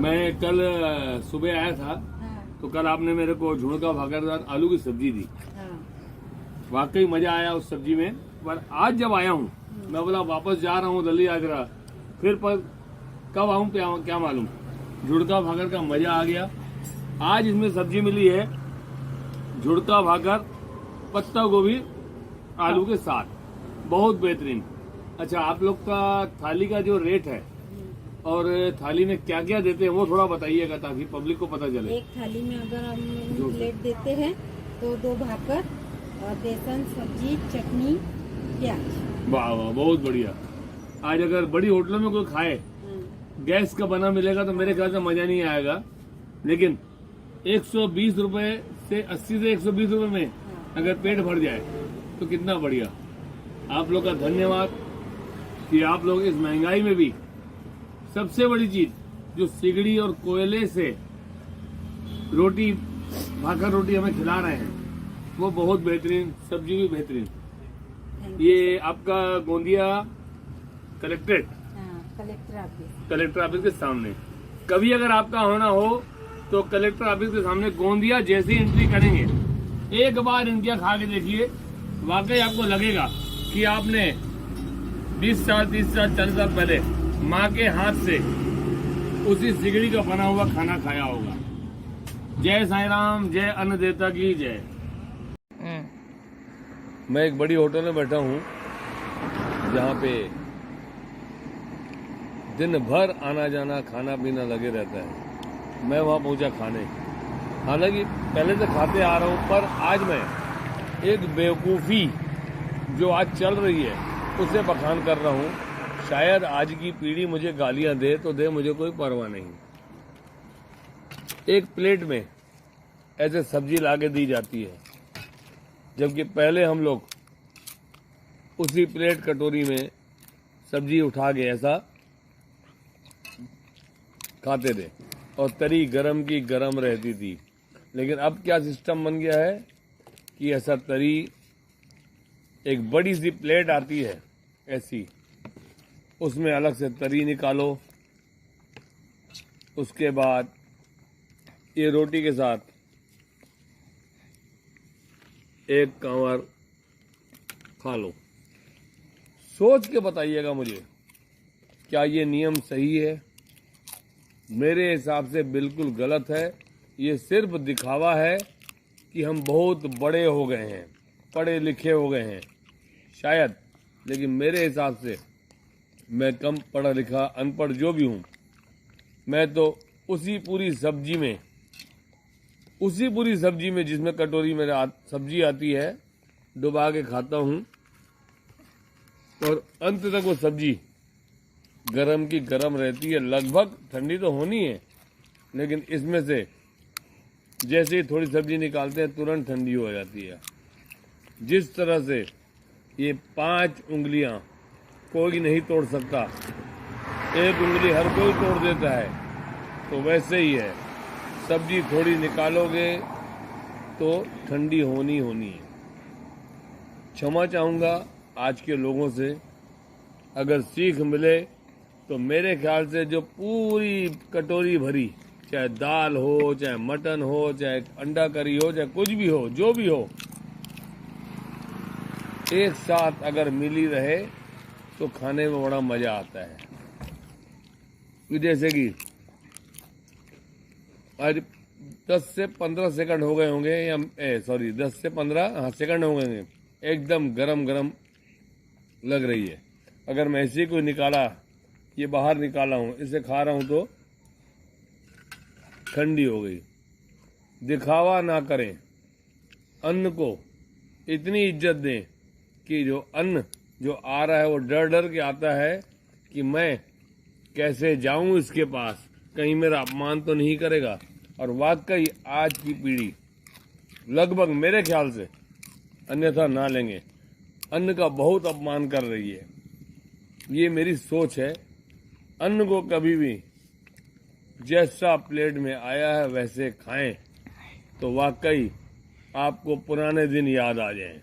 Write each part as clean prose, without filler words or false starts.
मैं कल सुबह आया था। हाँ, तो कल आपने मेरे को झुणका भाकर आलू की सब्जी दी। हाँ, वाकई मजा आया उस सब्जी में। पर आज जब आया हूँ, मैं बोला वापस जा रहा हूँ दिल्ली आगरा, फिर पर कब आऊँ क्या मालूम। झुणका भाकर का मजा आ गया। आज इसमें सब्जी मिली है झुणका भाकर पत्ता गोभी आलू के साथ, बहुत बेहतरीन। अच्छा, आप लोग का थाली का जो रेट है और थाली में क्या क्या देते हैं वो थोड़ा बताइएगा ताकि पब्लिक को पता चले। एक थाली में अगर हम प्लेट देते हैं तो 2 भाकर और बेसन, सब्जी, चटनी, प्याज। वाह वाह, बहुत बढ़िया। आज अगर बड़ी होटलों में कोई खाए, गैस का बना मिलेगा तो मेरे ख्याल से मजा नहीं आएगा। लेकिन 120 रुपए से 80 से 120 रुपए में अगर पेट भर जाए तो कितना बढ़िया। आप लोग का धन्यवाद कि आप लोग इस महंगाई में भी सबसे बड़ी चीज जो सिगड़ी और कोयले से रोटी, भाकर रोटी हमें खिला रहे हैं वो बहुत बेहतरीन, सब्जी भी बेहतरीन। ये आपका गोंदिया कलेक्ट्रेट, कलेक्टर ऑफिस के सामने। कभी अगर आपका होना हो तो कलेक्टर ऑफिस के सामने गोंदिया जैसी एंट्री करेंगे, एक बार इनके खा के देखिए, वाकई आपको लगेगा कि आपने 20 साल 30 साल 40 साल पहले माँ के हाथ से उसी सिगड़ी का बना हुआ खाना खाया होगा। जय साईं राम, जय अन्नदेवता की जय। मैं एक बड़ी होटल में बैठा हूँ जहाँ पे दिन भर आना जाना खाना पीना लगे रहता है। मैं वहाँ पहुँचा खाने, हालांकि पहले से खाते आ रहा हूँ, पर आज मैं एक बेवकूफ़ी जो आज चल रही है उसे बखान कर रहा हूँ। शायद आज की पीढ़ी मुझे गालियां दे तो दे, मुझे कोई परवाह नहीं। एक प्लेट में ऐसे सब्जी लाके दी जाती है, जबकि पहले हम लोग उसी प्लेट कटोरी में सब्जी उठा के ऐसा खाते थे और तरी गरम की गरम रहती थी। लेकिन अब क्या सिस्टम बन गया है कि ऐसा तरी, एक बड़ी सी प्लेट आती है ऐसी, उसमें अलग से तरी निकालो, उसके बाद ये रोटी के साथ एक कांवर खा लो। सोच के बताइएगा मुझे, क्या ये नियम सही है? मेरे हिसाब से बिल्कुल गलत है। ये सिर्फ दिखावा है कि हम बहुत बड़े हो गए हैं, पढ़े लिखे हो गए हैं शायद, लेकिन मेरे हिसाब से मैं कम पढ़ा लिखा, अनपढ़ जो भी हूँ, मैं तो उसी पूरी सब्जी में जिसमें कटोरी में सब्जी आती है डुबा के खाता हूँ और अंत तक वो सब्जी गरम की गरम रहती है। लगभग ठंडी तो होनी है, लेकिन इसमें से जैसे ही थोड़ी सब्जी निकालते हैं तुरंत ठंडी हो जाती है। जिस तरह से ये 5 उंगलियां कोई नहीं तोड़ सकता, एक उंगली हर कोई तोड़ देता है, तो वैसे ही है, सब्जी थोड़ी निकालोगे तो ठंडी होनी है। क्षमा चाहूँगा आज के लोगों से, अगर सीख मिले तो मेरे ख्याल से जो पूरी कटोरी भरी, चाहे दाल हो, चाहे मटन हो, चाहे अंडा करी हो, चाहे कुछ भी हो, जो भी हो, एक साथ अगर मिली रहे तो खाने में बड़ा मजा आता है। जैसे कि आज 10 से 15 सेकंड हो गए होंगे, या 10 से 15 सेकंड हो गए, एकदम गरम गरम लग रही है। अगर मैं ऐसे कोई निकाला, ये बाहर निकाला हूँ, इसे खा रहा हूँ तो ठंडी हो गई। दिखावा ना करें, अन्न को इतनी इज्जत दें कि जो अन्न जो आ रहा है वो डर डर के आता है कि मैं कैसे जाऊं इसके पास, कहीं मेरा अपमान तो नहीं करेगा। और वाकई आज की पीढ़ी लगभग मेरे ख्याल से, अन्यथा ना लेंगे, अन्न का बहुत अपमान कर रही है। ये मेरी सोच है। अन्न को कभी भी जैसा प्लेट में आया है वैसे खाएं तो वाकई आपको पुराने दिन याद आ जाएं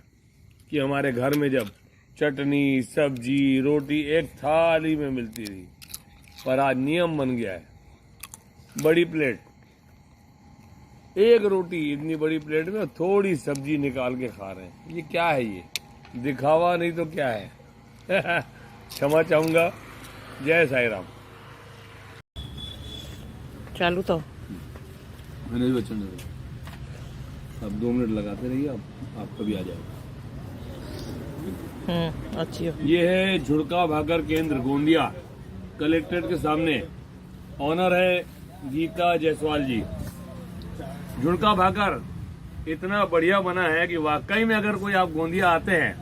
कि हमारे घर में जब चटनी, सब्जी, रोटी एक थाली में मिलती थी। पर आज नियम बन गया है, बड़ी प्लेट, एक रोटी इतनी बड़ी प्लेट में थोड़ी सब्जी निकाल के खा रहे हैं। ये क्या है? ये दिखावा नहीं तो क्या है? क्षमा चाहूंगा। जय साई राम। चालू तो मैंने भी बच्चों ने अब 2 मिनट लगाते रहिए, आप कभी आ जाएगा। अच्छी है। ये है झुड़का भाकर केंद्र गोंदिया, कलेक्ट्रेट के सामने। ऑनर है गीता जायसवाल जी। झुड़का भाकर इतना बढ़िया बना है कि वाकई में अगर कोई आप गोंदिया आते हैं,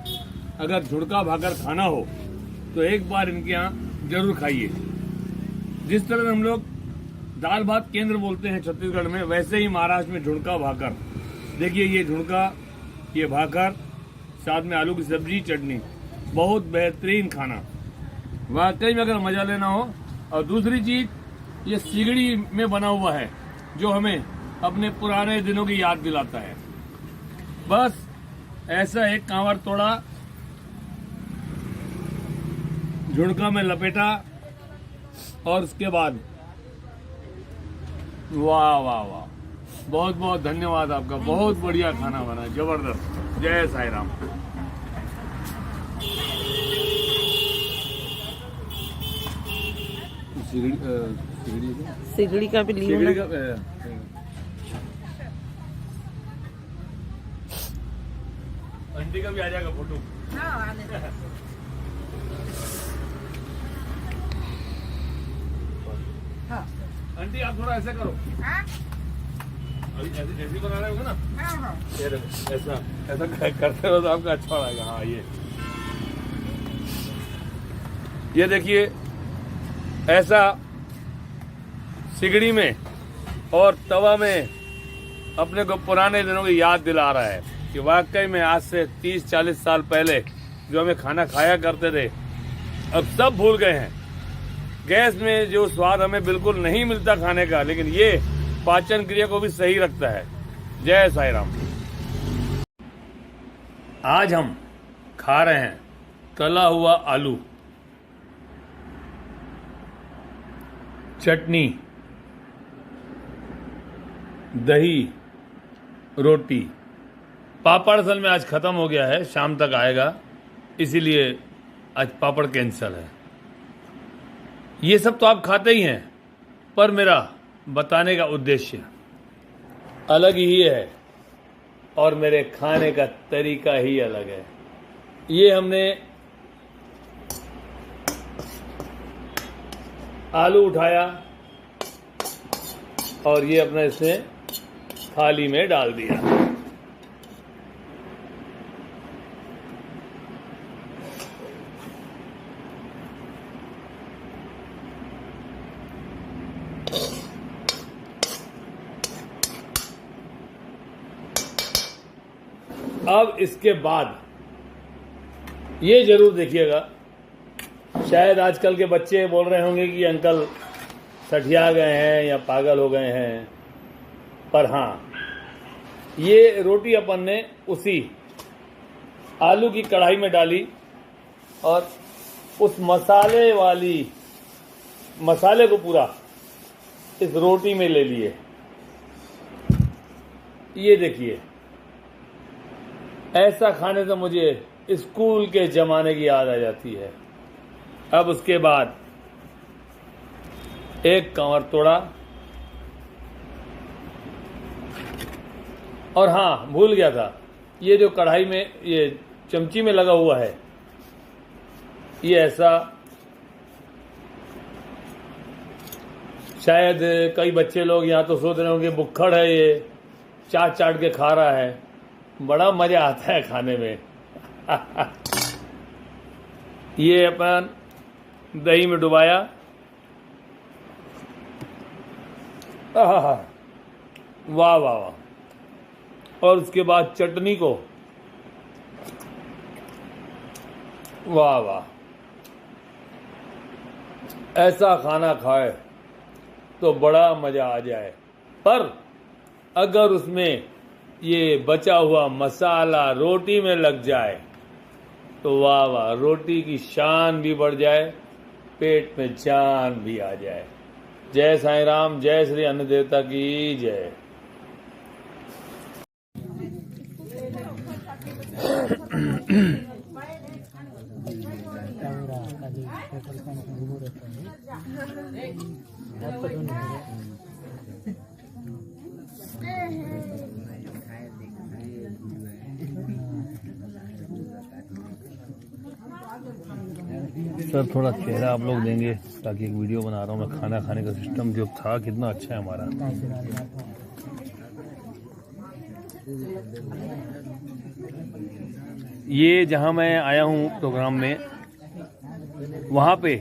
अगर झुड़का भाकर खाना हो तो एक बार इनके यहाँ जरूर खाइए। जिस तरह हम लोग दाल भात केंद्र बोलते हैं छत्तीसगढ़ में, वैसे ही महाराष्ट्र में झुड़का भाकर। देखिए ये झुड़का, ये भाकर, साथ में आलू की सब्जी, चटनी, बहुत बेहतरीन खाना। वाकई में अगर मजा लेना हो। और दूसरी चीज, ये सिगड़ी में बना हुआ है जो हमें अपने पुराने दिनों की याद दिलाता है। बस ऐसा एक कांवर तोड़ा, झुड़का में लपेटा और उसके बाद वाह वाह वाह, बहुत बहुत धन्यवाद आपका। बहुत बढ़िया खाना बना, जबरदस्त। जय साई राम। सिगड़ी का भी लियो सिगड़ी ना। का आंटी का भी आ जाएगा फोटो। आंटी आप थोड़ा ऐसा करो। अभी ऐसे बना रहे होगे ना? ये देखो, ऐसा ऐसा करते रहो तो आपका अच्छा रहेगा। हाँ, ये देखिए, ऐसा सिगड़ी में और तवा में अपने को पुराने दिनों की याद दिला रहा है कि वाकई में आज से 30-40 साल पहले जो हमें खाना खाया करते थे, अब सब भूल गए हैं। गैस में जो स्वाद हमें बिल्कुल नहीं मिलता खाने का, लेकिन ये पाचन क्रिया को भी सही रखता है। जय साई राम। आज हम खा रहे हैं तला हुआ आलू, चटनी, दही, रोटी। पापड़ असल में आज खत्म हो गया है, शाम तक आएगा, इसीलिए आज पापड़ कैंसिल है। ये सब तो आप खाते ही हैं, पर मेरा बताने का उद्देश्य अलग ही है और मेरे खाने का तरीका ही अलग है। ये हमने आलू उठाया और ये अपने इसमें थाली में डाल दिया। अब इसके बाद ये जरूर देखिएगा, शायद आजकल के बच्चे बोल रहे होंगे कि अंकल सठिया गए हैं या पागल हो गए हैं, पर हाँ, ये रोटी अपन ने उसी आलू की कढ़ाई में डाली और उस मसाले को पूरा इस रोटी में ले लिए। ये देखिए, ऐसा खाने से मुझे स्कूल के जमाने की याद आ जाती है। अब उसके बाद एक कांवर तोड़ा और हाँ, भूल गया था, ये जो कढ़ाई में ये चमची में लगा हुआ है, ये ऐसा शायद कई बच्चे लोग यहाँ तो सोच रहे होंगे बुक्खड़ है, ये चाट चाट के खा रहा है। बड़ा मजा आता है खाने में। ये अपन दही में डुबाया, वाह वाह वाह, और उसके बाद चटनी को, वाह वाह, ऐसा खाना खाए तो बड़ा मजा आ जाए। पर अगर उसमें ये बचा हुआ मसाला रोटी में लग जाए तो वाह वाह, रोटी की शान भी बढ़ जाए, पेट में जान भी आ जाए। जय साईं राम, जय श्री अन्न देवता की जय। सर थोड़ा चेहरा आप लोग देंगे ताकि एक वीडियो बना रहा हूँ मैं। खाना खाने का सिस्टम जो था कितना अच्छा है हमारा। ये जहाँ मैं आया हूँ प्रोग्राम में, वहाँ पे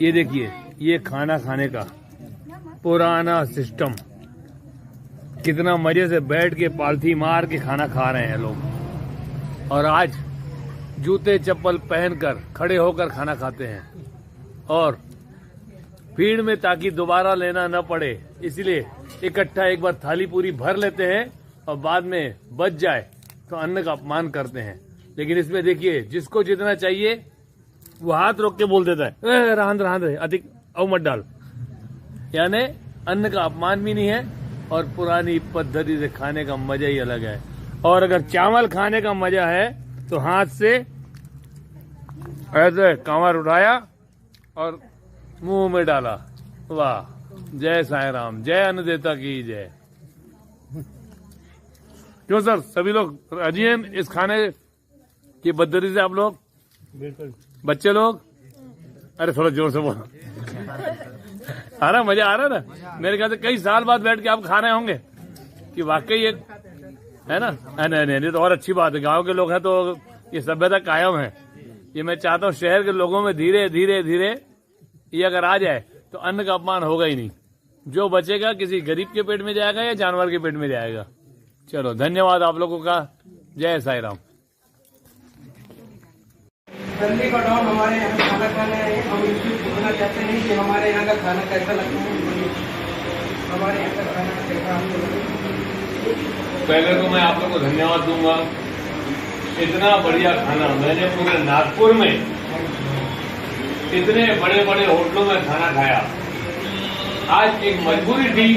ये देखिए, ये खाना खाने का पुराना सिस्टम, कितना मजे से बैठ के पालथी मार के खाना खा रहे हैं लोग। और आज जूते चप्पल पहनकर खड़े होकर खाना खाते हैं और भीड़ में, ताकि दोबारा लेना न पड़े इसलिए इकट्ठा एक बार थाली पूरी भर लेते हैं और बाद में बच जाए तो अन्न का अपमान करते हैं। लेकिन इसमें देखिए, जिसको जितना चाहिए वो हाथ रोक के बोल देता है, रहन रहे अधिक अब मत डाल। यानी अन्न का अपमान भी नहीं है और पुरानी पद्धति से खाने का मजा ही अलग है। और अगर चावल खाने का मजा है तो हाथ से ऐसे कमर उठाया और मुंह में डाला। वाह, जय साईं राम, जय अन्नदेवता की जय। क्यों सर, सभी लोग राजी हैं इस खाने की पद्धति से? आप लोग बिल्कुल, बच्चे लोग, अरे थोड़ा जोर से बोलो। आ रहा, मजा आ रहा ना? मेरे ख्याल से कई साल बाद बैठ के आप खा रहे होंगे कि वाकई एक है ना। नहीं तो और अच्छी बात है, गांव के लोग हैं तो ये सभ्यता कायम है। ये मैं चाहता हूँ शहर के लोगों में धीरे धीरे धीरे ये अगर आ जाए तो अन्न का अपमान होगा ही नहीं। जो बचेगा किसी गरीब के पेट में जाएगा या जानवर के पेट में जाएगा। चलो, धन्यवाद आप लोगों का। जय साईं राम। जल्दी बताओ, हमारे यहाँ खाना खाना है, हम यूट्यूब खोलना चाहते हैं कि हमारे यहाँ का खाना कैसा लगता है, हमारे यहाँ का खाना कैसा आपको लगे। पहले तो मैं आप लोग को धन्यवाद दूंगा। इतना बढ़िया खाना मैंने पूरे नागपुर में इतने बड़े बड़े होटलों में खाना खाया। आज एक मजबूरी थी,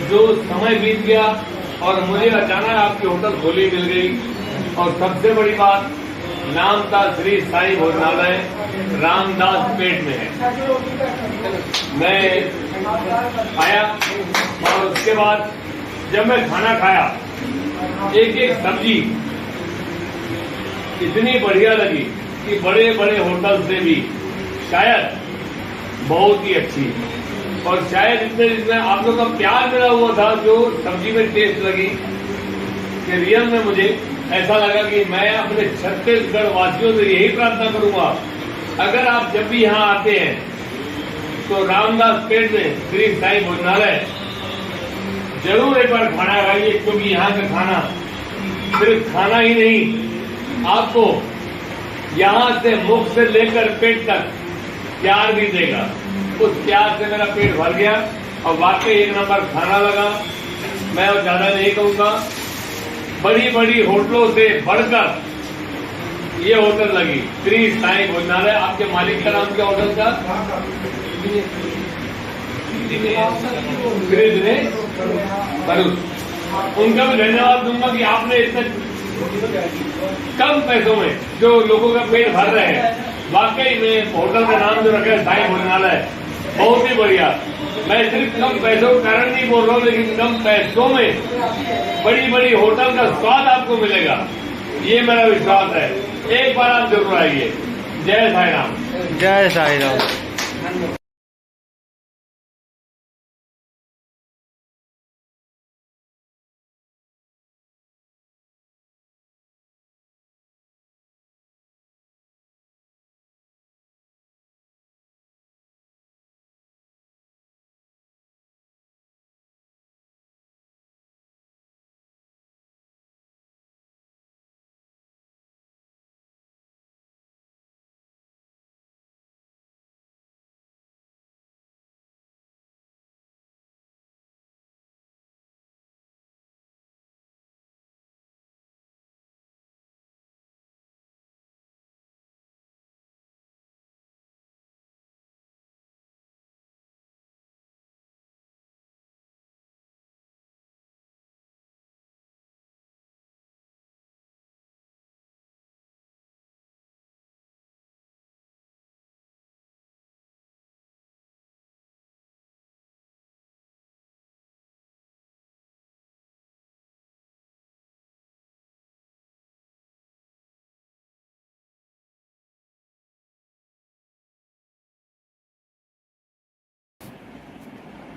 जो समय बीत गया और मुझे अचानक आपकी होटल खोली मिल गई। और सबसे बड़ी बात, नाम था श्री साईं भोजनालय, रामदास पेट में है। मैं आया और उसके बाद जब मैं खाना खाया, एक एक सब्जी इतनी बढ़िया लगी कि बड़े बड़े होटल से भी शायद बहुत ही अच्छी, और शायद इसमें आप लोग का प्यार मिला हुआ था जो सब्जी में टेस्ट लगी कि रियल में मुझे ऐसा लगा कि मैं अपने छत्तीसगढ़ वासियों से यही प्रार्थना करूंगा, अगर आप जब भी यहाँ आते हैं तो रामदास पेट में श्री साईं भोजनालय जरूर एक बार खाना खाइए। क्योंकि यहाँ का खाना सिर्फ खाना ही नहीं, आपको यहाँ से मुख से लेकर पेट तक प्यार भी देगा। उस प्यार से मेरा पेट भर गया और वाकई एक नंबर खाना लगा। मैं और ज्यादा नहीं कहूंगा, बड़ी बड़ी होटलों से बढ़कर ये होटल लगी श्री साईं भोजनालय। आपके मालिक का नाम क्या होटल का? दिनेश भरूच। उनका भी धन्यवाद दूंगा कि आपने इतने कम पैसों में जो लोगों का पेट भर रहे हैं। वाकई में होटल का नाम जो रखा है साईं भोजनालय, बहुत ही बढ़िया। मैं सिर्फ कम पैसों के कारण नहीं बोल रहा हूँ, लेकिन कम पैसों में बड़ी बड़ी होटल का स्वाद आपको मिलेगा, ये मेरा विश्वास है। एक बार आप जरूर आइए। जय साईं राम। जय साईं राम।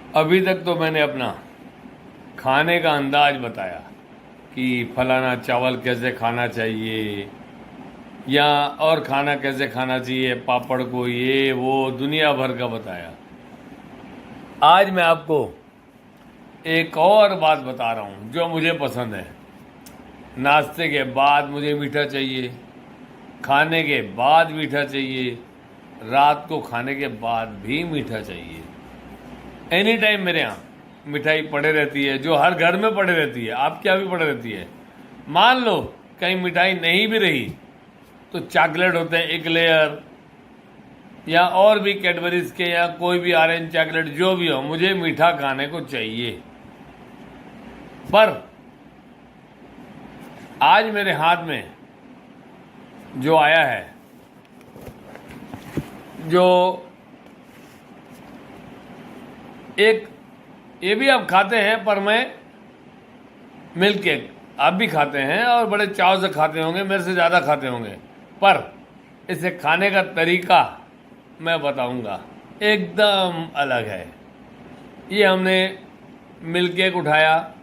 अभी तक तो मैंने अपना खाने का अंदाज बताया कि फलाना चावल कैसे खाना चाहिए या और खाना कैसे खाना चाहिए, पापड़ को ये वो दुनिया भर का बताया। आज मैं आपको एक और बात बता रहा हूँ जो मुझे पसंद है। नाश्ते के बाद मुझे मीठा चाहिए, खाने के बाद मीठा चाहिए, रात को खाने के बाद भी मीठा चाहिए। एनी टाइम मेरे यहाँ मिठाई पड़े रहती है, जो हर घर में पड़े रहती है, आपके यहाँ भी पड़े रहती है। मान लो कहीं मिठाई नहीं भी रही तो चॉकलेट होते हैं एक लेयर, या और भी कैडबरीज के या कोई भी ऑरेंज चॉकलेट जो भी हो, मुझे मीठा खाने को चाहिए। पर आज मेरे हाथ में जो आया है, जो एक ये भी आप खाते हैं, पर मैं मिल्क केक आप भी खाते हैं और बड़े चाव से खाते होंगे, मेरे से ज़्यादा खाते होंगे, पर इसे खाने का तरीका मैं बताऊंगा, एकदम अलग है। ये हमने मिल्क केक उठाया,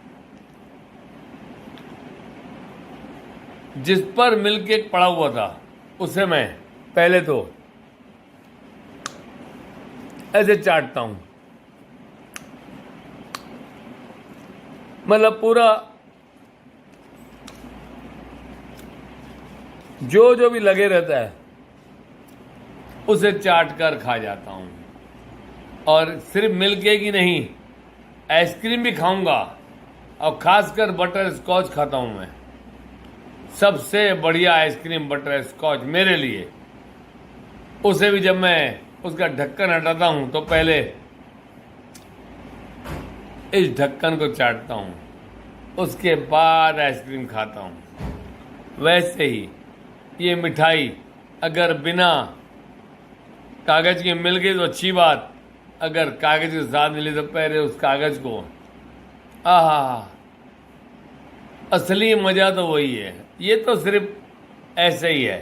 जिस पर मिल्क केक पड़ा हुआ था उसे मैं पहले तो ऐसे चाटता हूं, मतलब पूरा जो भी लगे रहता है उसे चाट कर खा जाता हूं। और सिर्फ मिल्क केक ही नहीं, आइसक्रीम भी खाऊंगा, और खासकर बटर स्कॉच खाता हूं मैं। सबसे बढ़िया आइसक्रीम बटर स्कॉच मेरे लिए। उसे भी जब मैं उसका ढक्कन हटाता हूं तो पहले इस ढक्कन को चाटता हूं, उसके बाद आइसक्रीम खाता हूं। वैसे ही ये मिठाई अगर बिना कागज के मिल गई तो अच्छी बात, अगर कागज के साथ मिली तो पहले उस कागज को, आहा, असली मजा तो वही है। ये तो सिर्फ ऐसे ही है,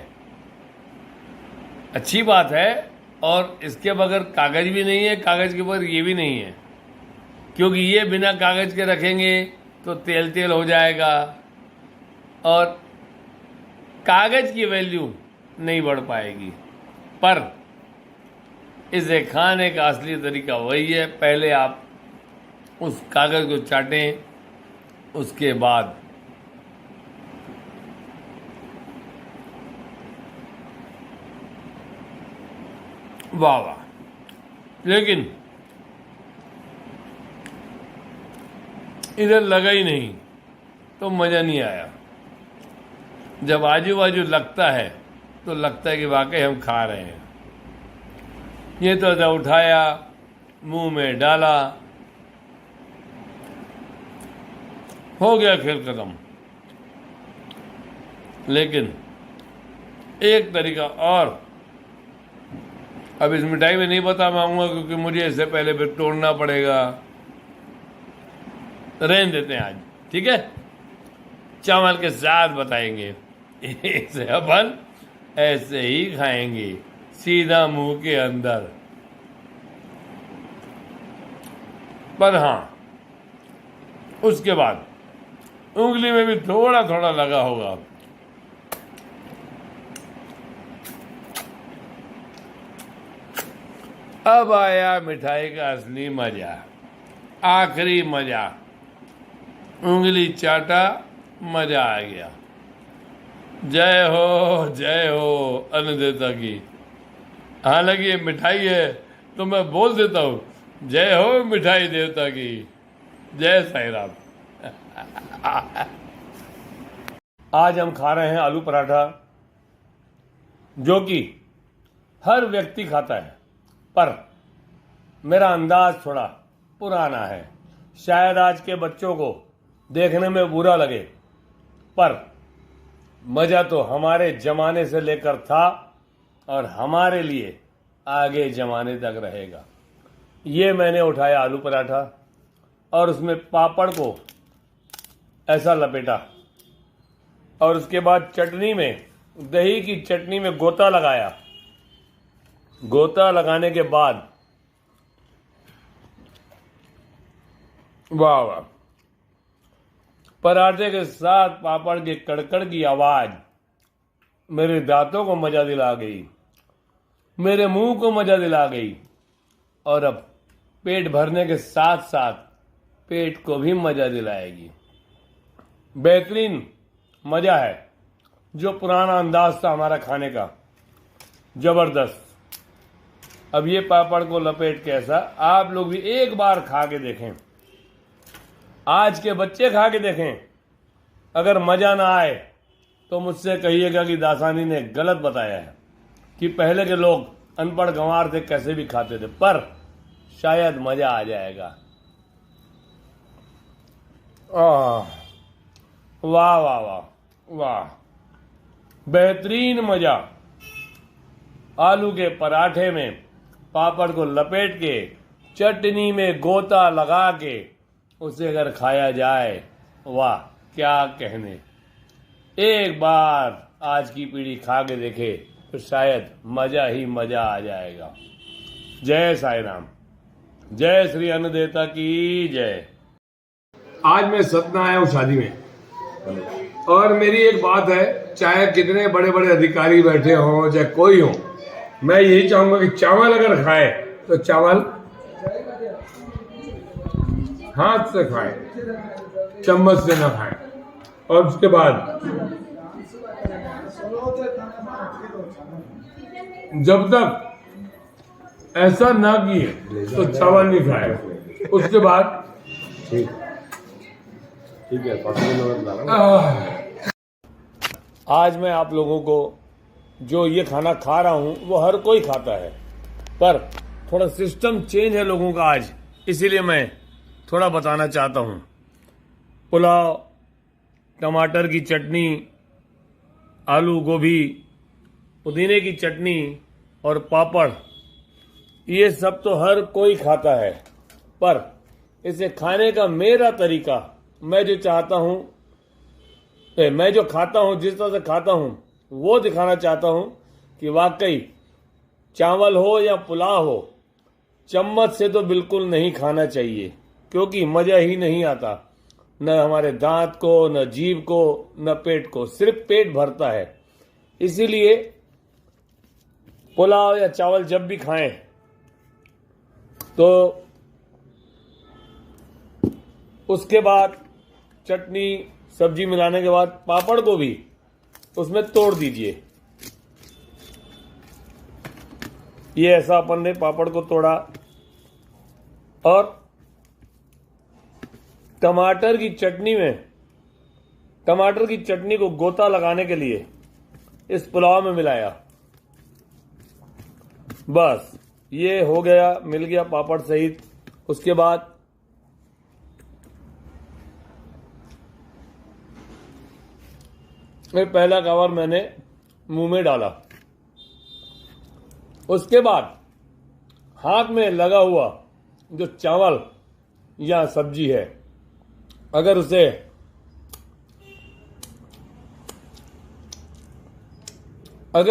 अच्छी बात है। और इसके बगैर कागज भी नहीं है, कागज के बगैर ये भी नहीं है, क्योंकि ये बिना कागज के रखेंगे तो तेल तेल हो जाएगा और कागज की वैल्यू नहीं बढ़ पाएगी। पर इसे खाने का असली तरीका वही है, पहले आप उस कागज को चाटें, उसके बाद वाह वाह। लेकिन इधर लगा ही नहीं तो मजा नहीं आया। जब आजू बाजू लगता है तो लगता है कि वाकई हम खा रहे हैं। ये तो ऐसा उठाया, मुंह में डाला, हो गया खेल खत्म। लेकिन एक तरीका और, अब इस मिठाई में नहीं बता पाऊंगा क्योंकि मुझे इससे पहले फिर तोड़ना पड़ेगा, रहने देते हैं आज, ठीक है। चावल के साथ बताएंगे, इसे अपन ऐसे ही खाएंगे, सीधा मुंह के अंदर। पर हाँ, उसके बाद उंगली में भी थोड़ा थोड़ा लगा होगा। अब आया मिठाई का असली मजा, आखिरी मजा। उंगली चाटा, मजा आ गया। जय हो अन्नदेवता की। हालांकि ये मिठाई है तो मैं बोल देता हूं, जय हो मिठाई देवता की, जय साईं राम। आज हम खा रहे हैं आलू पराठा, जो कि हर व्यक्ति खाता है, पर मेरा अंदाज थोड़ा पुराना है। शायद आज के बच्चों को देखने में बुरा लगे, पर मजा तो हमारे जमाने से लेकर था और हमारे लिए आगे जमाने तक रहेगा। ये मैंने उठाया आलू पराठा और उसमें पापड़ को ऐसा लपेटा और उसके बाद चटनी में, दही की चटनी में गोता लगाया। गोता लगाने के बाद वाह वाह। पराठे के साथ पापड़ के कड़कड़ की आवाज मेरे दांतों को मजा दिला गई, मेरे मुंह को मजा दिला गई, और अब पेट भरने के साथ साथ पेट को भी मजा दिलाएगी। बेहतरीन मजा है। जो पुराना अंदाज था हमारा खाने का, जबरदस्त। अब ये पापड़ को लपेट कैसा, आप लोग भी एक बार खा के देखें, आज के बच्चे खा के देखें। अगर मजा ना आए तो मुझसे कहिएगा कि दासानी ने गलत बताया है, कि पहले के लोग अनपढ़ गंवार थे, कैसे भी खाते थे, पर शायद मजा आ जाएगा। वाह वाह वाह वाह, बेहतरीन मजा। आलू के पराठे में पापड़ को लपेट के चटनी में गोता लगा के उसे अगर खाया जाए, वाह क्या कहने। एक बार आज की पीढ़ी खा के देखे तो शायद मजा ही मजा आ जाएगा। जय साई राम, जय श्री अन्नदेवता की जय। आज मैं सतना आया हूँ शादी में, और मेरी एक बात है, चाहे कितने बड़े बड़े अधिकारी बैठे हों, चाहे कोई हो, मैं यही चाहूंगा कि चावल अगर खाए तो चावल हाथ से खाए, चम्मच से ना खाए। और उसके बाद जब तक ऐसा ना किए तो चावल नहीं खाए। उसके बाद ठीक है। आज मैं आप लोगों को जो ये खाना खा रहा हूं वो हर कोई खाता है, पर थोड़ा सिस्टम चेंज है लोगों का आज, इसीलिए मैं थोड़ा बताना चाहता हूं। पुलाव, टमाटर की चटनी, आलू गोभी, पुदीने की चटनी और पापड़, ये सब तो हर कोई खाता है, पर इसे खाने का मेरा तरीका, मैं जो चाहता हूं, मैं जो खाता हूं, जिस तरह से खाता हूं, वो दिखाना चाहता हूं कि वाकई चावल हो या पुलाव हो, चम्मच से तो बिल्कुल नहीं खाना चाहिए, क्योंकि मजा ही नहीं आता, न हमारे दांत को, न जीभ को, न पेट को, सिर्फ पेट भरता है। इसीलिए पुलाव या चावल जब भी खाएं तो उसके बाद चटनी सब्जी मिलाने के बाद पापड़ को भी उसमें तोड़ दीजिए। ये ऐसा अपन ने पापड़ को तोड़ा, और टमाटर की चटनी में, टमाटर की चटनी को गोता लगाने के लिए इस पुलाव में मिलाया। बस ये हो गया, मिल गया पापड़ सहित। उसके बाद पहला कवर मैंने मुंह में डाला। उसके बाद हाथ में लगा हुआ जो चावल या सब्जी है, अगर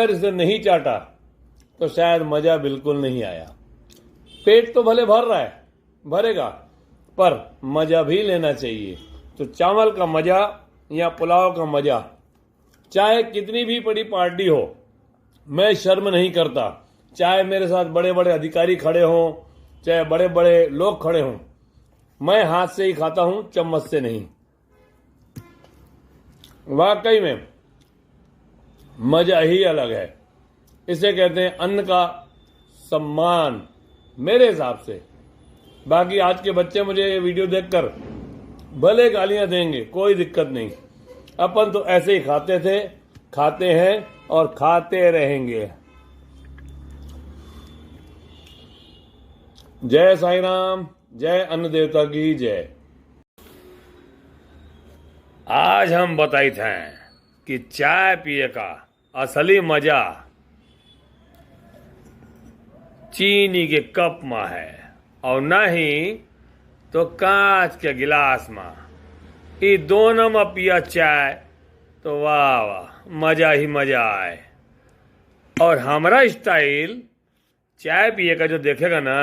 इसे नहीं चाटा तो शायद मजा बिल्कुल नहीं आया। पेट तो भले भर रहा है, भरेगा, पर मजा भी लेना चाहिए। तो चावल का मजा या पुलाव का मजा, चाहे कितनी भी बड़ी पार्टी हो, मैं शर्म नहीं करता, चाहे मेरे साथ बड़े बड़े अधिकारी खड़े हों, चाहे बड़े बड़े लोग खड़े हों, मैं हाथ से ही खाता हूं, चम्मच से नहीं। वाकई में मजा ही अलग है। इसे कहते हैं अन्न का सम्मान, मेरे हिसाब से। बाकी आज के बच्चे मुझे ये वीडियो देखकर भले गालियां देंगे, कोई दिक्कत नहीं, अपन तो ऐसे ही खाते थे, खाते हैं और खाते रहेंगे। जय साई राम, जय अन्न देवता की जय। आज हम बताई थे कि चाय पिए का असली मजा चीनी के कप में है, और नहीं तो कांच के गिलास में। ये दोनों में पिया चाय तो वाह वाह, मजा ही मजा आए। और हमारा स्टाइल चाय पिए का जो देखेगा ना,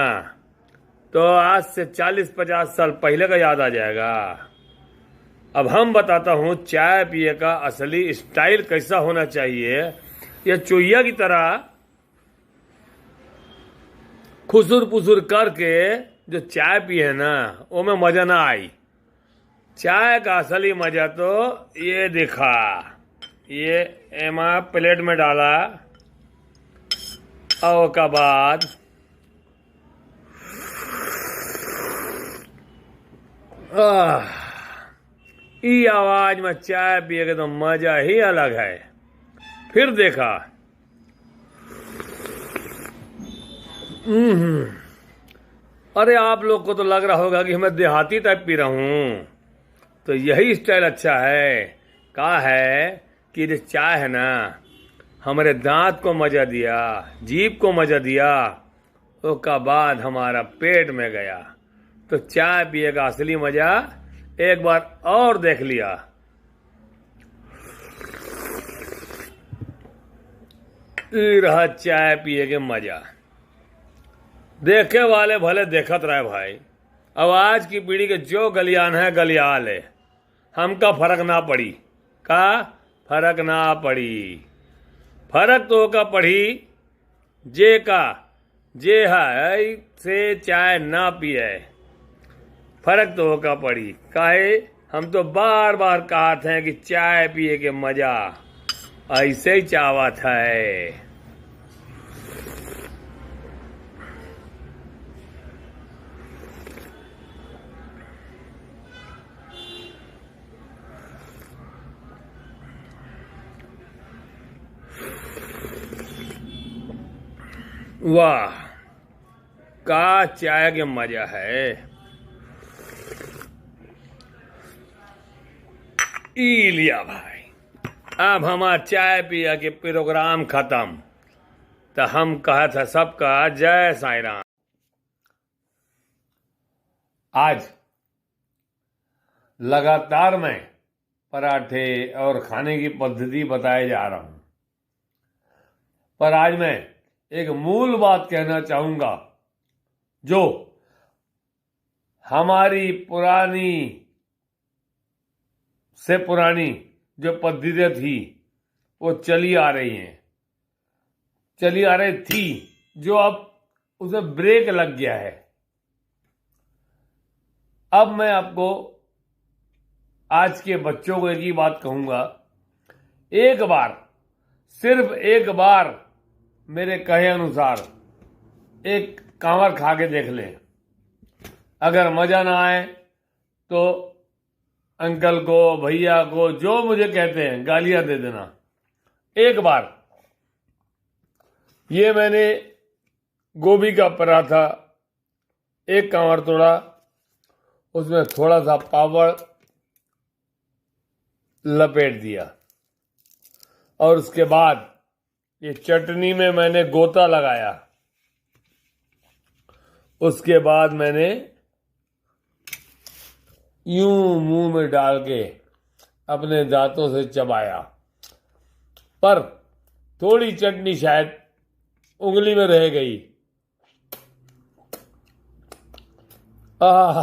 तो आज से 40-50 साल पहले का याद आ जाएगा। अब हम बताता हूँ चाय पिए का असली स्टाइल कैसा होना चाहिए। ये चुहिया की तरह खुसुर पुसुर करके जो चाय पिए ना, वो में मजा ना आई। चाय का असली मजा तो ये दिखा, ये एमा प्लेट में डाला और का बाद ई आवाज में चाय पिए के तो मजा ही अलग है। फिर देखा अरे आप लोग को तो लग रहा होगा कि मैं देहाती टाइप पी रहा हूं, तो यही स्टाइल अच्छा है। का है कि ये चाय है ना, हमारे दांत को मजा दिया, जीभ को मजा दिया, उसका बाद हमारा पेट में गया। तो चाय पिए का असली मजा एक बार और देख लिया। ई रहा चाय पिए के मजा। देखे वाले भले देखत रहे भाई। अब आज की पीढ़ी के जो गलियान है गलियाल है, हमका फर्क ना पड़ी। का फर्क ना पड़ी, फर्क तो का पड़ी जे का जे है से चाय ना पिए, फर्क तो का पड़ी। काहे हम तो बार बार कहते हैं कि चाय पिए के मजा ऐसे ही चाहत है। वाह, का चाय के मजा है। ई लिया भाई, अब हमारा चाय पिया के प्रोग्राम खत्म। तो हम कहा था सबका जय साईं राम। आज लगातार मैं पराठे और खाने की पद्धति बताए जा रहा हूं, पर आज मैं एक मूल बात कहना चाहूंगा। जो हमारी पुरानी से पुरानी जो पद्धतियां थी वो चली आ रही हैं, चली आ रही थी, जो अब उसे ब्रेक लग गया है। अब मैं आपको आज के बच्चों को एक ही बात कहूंगा, एक बार, सिर्फ एक बार मेरे कहे अनुसार एक कांवर खा के देख लें। अगर मजा ना आए तो अंकल को, भैया को, जो मुझे कहते हैं गालियां दे देना। एक बार ये मैंने गोभी का पराठा एक कांवर तोड़ा, उसमें थोड़ा सा पापड़ लपेट दिया, और उसके बाद ये चटनी में मैंने गोता लगाया। उसके बाद मैंने यूं मुंह में डाल के अपने दांतों से चबाया, पर थोड़ी चटनी शायद उंगली में रह गई। वाह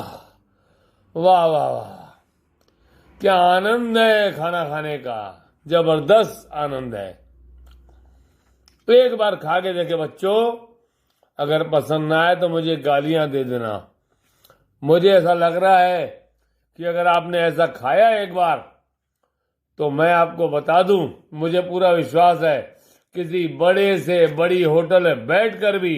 वाह वाह, क्या आनंद है खाना खाने का, जबरदस्त आनंद है। तो एक बार खा के देखे बच्चों, अगर पसंद ना आए तो मुझे गालियां दे देना। मुझे ऐसा लग रहा है कि अगर आपने ऐसा खाया एक बार, तो मैं आपको बता दूं, मुझे पूरा विश्वास है किसी बड़े से बड़ी होटल में बैठकर भी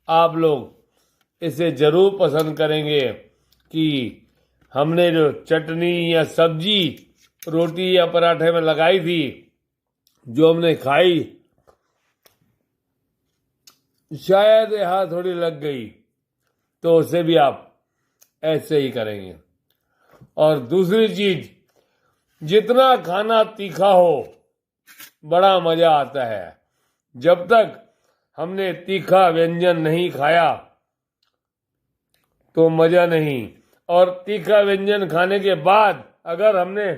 आप लोग इसे जरूर पसंद करेंगे कि हमने जो चटनी या सब्जी रोटी या पराठे में लगाई थी, जो हमने खाई, शायद यहाँ थोड़ी लग गई, तो उसे भी आप ऐसे ही करेंगे। और दूसरी चीज, जितना खाना तीखा हो बड़ा मजा आता है। जब तक हमने तीखा व्यंजन नहीं खाया तो मजा नहीं, और तीखा व्यंजन खाने के बाद अगर हमने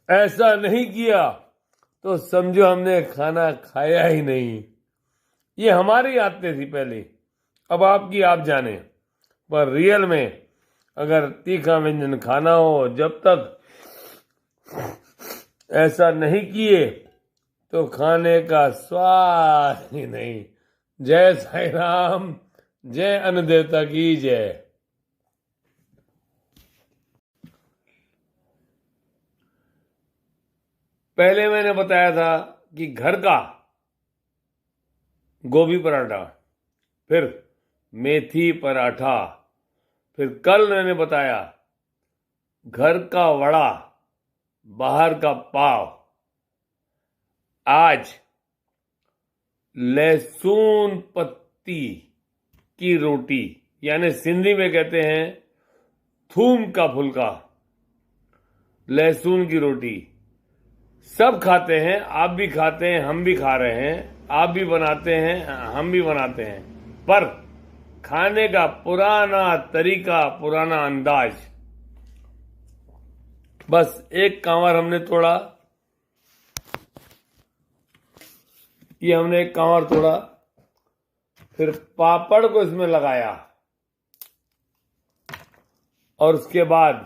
ऐसा नहीं किया तो समझो हमने खाना खाया ही नहीं। ये हमारी आदतें थी पहले, अब आपकी आप जाने। पर रियल में अगर तीखा व्यंजन खाना हो, जब तक ऐसा नहीं किए तो खाने का स्वाद ही नहीं। जय साईं राम, जय अन्न देवता की जय। पहले मैंने बताया था कि घर का गोभी पराठा, फिर मेथी पराठा, फिर कल मैंने बताया घर का वड़ा, बाहर का पाव, आज लहसुन पत्ती की रोटी, यानी सिंधी में कहते हैं थूम का फुल्का, लहसुन की रोटी। सब खाते हैं, आप भी खाते हैं, हम भी खा रहे हैं, आप भी बनाते हैं, हम भी बनाते हैं, पर खाने का पुराना तरीका, पुराना अंदाज। बस एक कांवर हमने तोड़ा, ये हमने एक कांवर तोड़ा, फिर पापड़ को इसमें लगाया और उसके बाद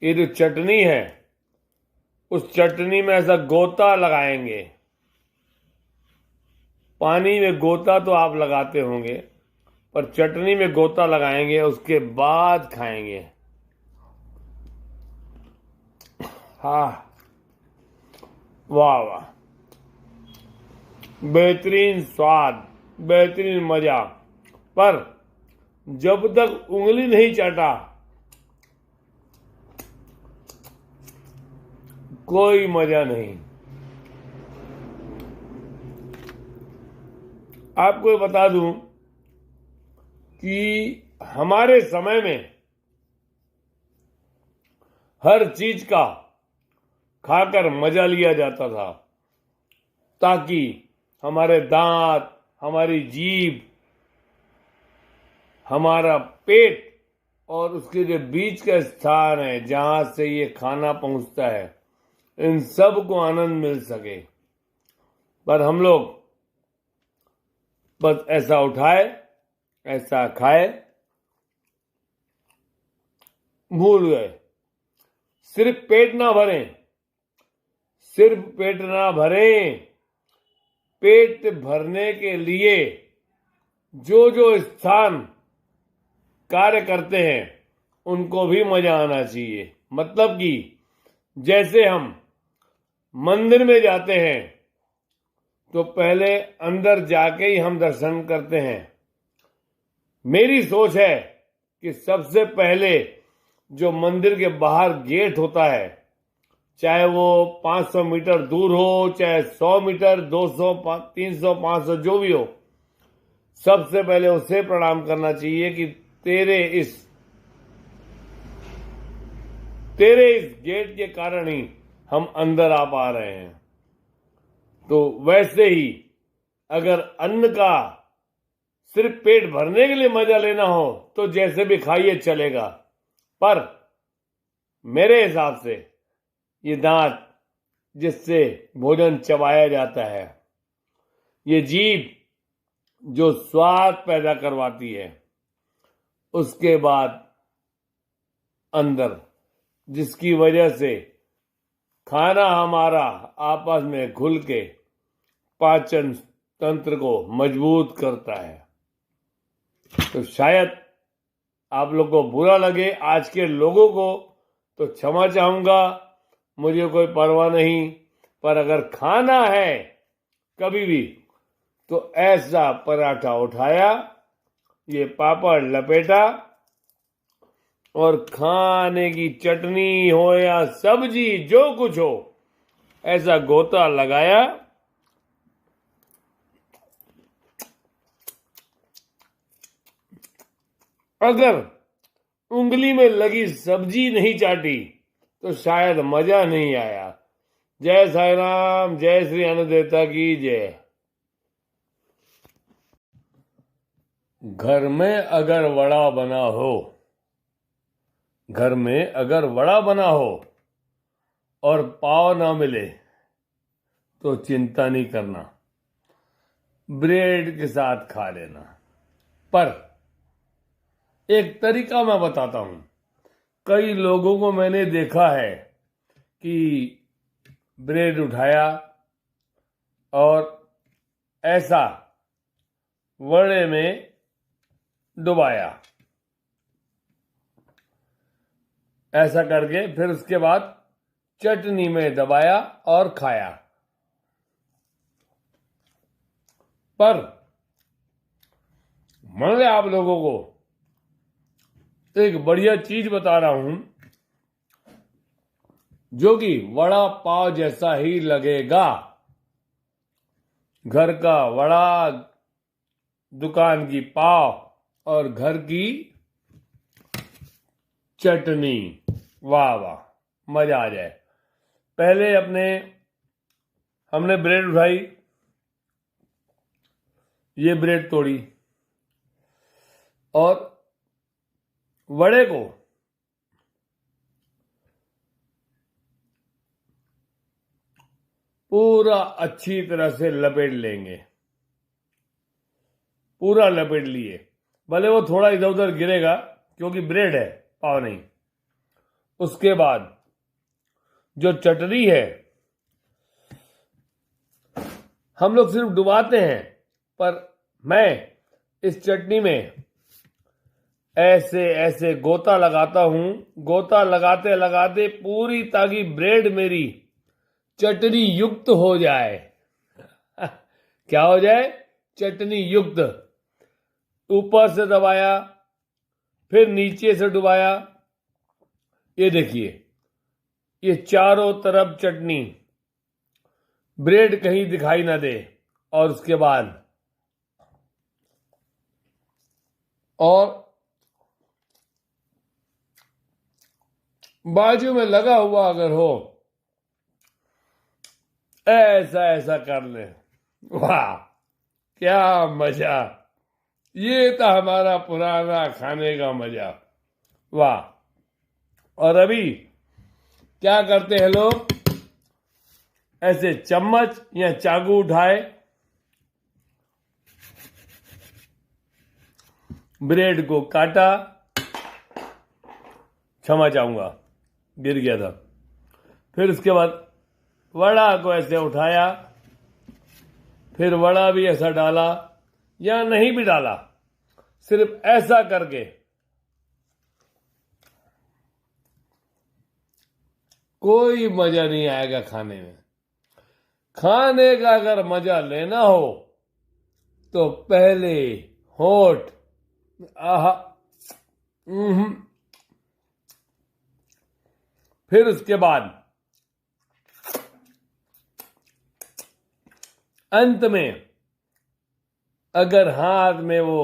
ये जो चटनी है, उस चटनी में ऐसा गोता लगाएंगे। पानी में गोता तो आप लगाते होंगे, पर चटनी में गोता लगाएंगे, उसके बाद खाएंगे। हाँ, वाह वाह, बेहतरीन स्वाद, बेहतरीन मजा। पर जब तक उंगली नहीं चाटा कोई मजा नहीं। आपको बता दूं कि हमारे समय में हर चीज का खाकर मजा लिया जाता था, ताकि हमारे दांत, हमारी जीभ, हमारा पेट और उसके जो बीच का स्थान है जहां से ये खाना पहुंचता है, इन सब को आनंद मिल सके। पर हम लोग बस ऐसा उठाए, ऐसा खाए, भूल गए। सिर्फ पेट ना भरें, सिर्फ पेट ना भरें, पेट भरने के लिए जो जो स्थान कार्य करते हैं उनको भी मजा आना चाहिए। मतलब कि जैसे हम मंदिर में जाते हैं तो पहले अंदर जाके ही हम दर्शन करते हैं। मेरी सोच है कि सबसे पहले जो मंदिर के बाहर गेट होता है, चाहे वो 500 मीटर दूर हो, चाहे 100 मीटर, 200, 300, 500 जो भी हो, सबसे पहले उसे प्रणाम करना चाहिए कि तेरे इस गेट के कारण ही हम अंदर आ पा रहे हैं। तो वैसे ही अगर अन्न का सिर्फ पेट भरने के लिए मजा लेना हो तो जैसे भी खाइए चलेगा, पर मेरे हिसाब से ये दांत जिससे भोजन चबाया जाता है, ये जीभ जो स्वाद पैदा करवाती है, उसके बाद अंदर जिसकी वजह से खाना हमारा आपस में घुल के पाचन तंत्र को मजबूत करता है। तो शायद आप लोग को बुरा लगे, आज के लोगों को तो क्षमा चाहूंगा, मुझे कोई परवाह नहीं। पर अगर खाना है कभी भी तो ऐसा पराठा उठाया, ये पापड़ लपेटा और खाने की चटनी हो या सब्जी जो कुछ हो, ऐसा गोता लगाया, अगर उंगली में लगी सब्जी नहीं चाटी तो शायद मजा नहीं आया। जय साईं राम, जय श्री अन्न देवता की जय। घर में अगर वड़ा बना हो, घर में अगर वड़ा बना हो और पाव ना मिले तो चिंता नहीं करना, ब्रेड के साथ खा लेना। पर एक तरीका मैं बताता हूं। कई लोगों को मैंने देखा है कि ब्रेड उठाया और ऐसा वड़े में डुबाया, ऐसा करके फिर उसके बाद चटनी में दबाया और खाया। पर मैं आप लोगों को एक बढ़िया चीज बता रहा हूं जो कि वड़ा पाव जैसा ही लगेगा। घर का वड़ा, दुकान की पाव और घर की चटनी, वाह वाह, मजा आ जाए। पहले हमने ब्रेड उठाई, ये ब्रेड तोड़ी और वड़े को पूरा अच्छी तरह से लपेट लेंगे। पूरा लपेट लिए, भले वो थोड़ा इधर उधर गिरेगा क्योंकि ब्रेड है, पाव नहीं। उसके बाद जो चटनी है, हम लोग सिर्फ डुबाते हैं, पर मैं इस चटनी में ऐसे ऐसे गोता लगाता हूं। गोता लगाते लगाते पूरी, ताकि ब्रेड मेरी चटनी युक्त हो जाए। क्या हो जाए? चटनी युक्त। ऊपर से दबाया, फिर नीचे से डुबाया। ये देखिए, ये चारों तरफ चटनी, ब्रेड कहीं दिखाई ना दे। और उसके बाद बाजू में लगा हुआ अगर हो, ऐसा ऐसा कर ले, वाह क्या मजा। ये था हमारा पुराना खाने का मजा, वाह। और अभी क्या करते हैं लोग? ऐसे चम्मच या चाकू उठाए, ब्रेड को काटा, क्षमा चाहूंगा गिर गया था। फिर उसके बाद वड़ा को ऐसे उठाया, फिर वड़ा भी ऐसा डाला या नहीं भी डाला, सिर्फ ऐसा करके कोई मजा नहीं आएगा खाने में। खाने का अगर मजा लेना हो तो पहले होठ, आहा, फिर उसके बाद अंत में अगर हाथ में वो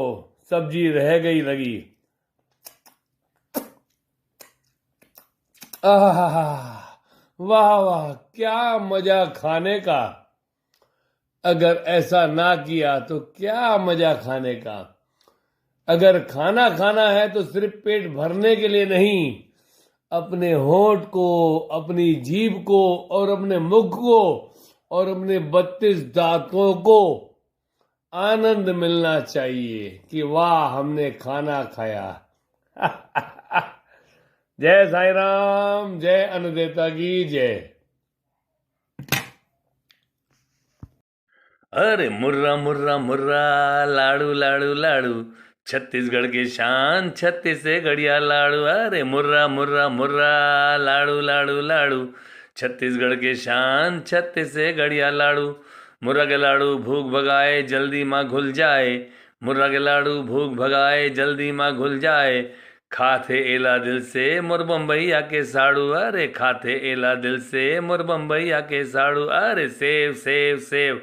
सब्जी रह गई लगी, आहा, वाह वाह, क्या मजा खाने का। अगर ऐसा ना किया तो क्या मजा खाने का। अगर खाना खाना है तो सिर्फ पेट भरने के लिए नहीं, अपने होठ को, अपनी जीभ को और अपने मुख को और अपने 32 दांतों को आनंद मिलना चाहिए कि वाह हमने खाना खाया। जय साईं राम, जय अन्नदेवता की जय। अरे मुर्रा मुर्रा मुर्रा, लाड़ू लाड़ू लाड़ू, छत्तीसगढ़ की शान, छत्तीस से गढ़िया लाड़ू। अरे मुर्रा मुर्रा मुर्रा, लाड़ू लाड़ू लाड़ू, छत्तीसगढ़ की शान, छत्तीस से गढ़िया लाड़ू। मुर्रा के लाड़ू भूख भगाए, जल्दी माँ घुल जाए। मुर्रा के लाड़ू भूख भगाए, जल्दी माँ घुल जाए। खाते एला दिल से मोर बम्बैया के साड़ू। अरे खाते एला दिल से मोर बम्बैया के साड़ू। अरे सेव सेव सेव,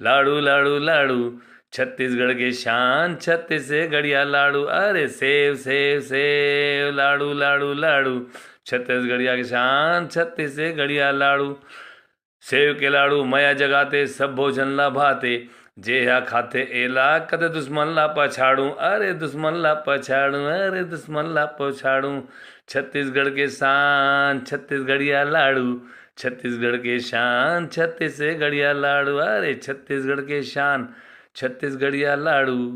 लाड़ू लाड़ू लाड़ू, छत्तीसगढ़ के शान, छत्तीस से गढ़िया लाड़ू। अरे सेव सेव सेव, लाड़ू लाड़ू लाड़ू, छत्तीसगढ़िया के शान, छत्तीस से गढ़िया लाड़ू। सेव के लाड़ू मया जगाते, सब भोजन ला भाते। जेहा खाते एला कदे दुश्मन ला पछाड़ू। अरे दुश्मन ला पछाड़ू, अरे दुश्मन ला पछाड़ू। छत्तीसगढ़ के शान, छत्तीसगढ़िया लाड़ू, छत्तीसगढ़ के शान, छत्तीस से गढ़िया लाड़ू। अरे छत्तीसगढ़ के शान, छत्तीसगढ़िया लाड़ू।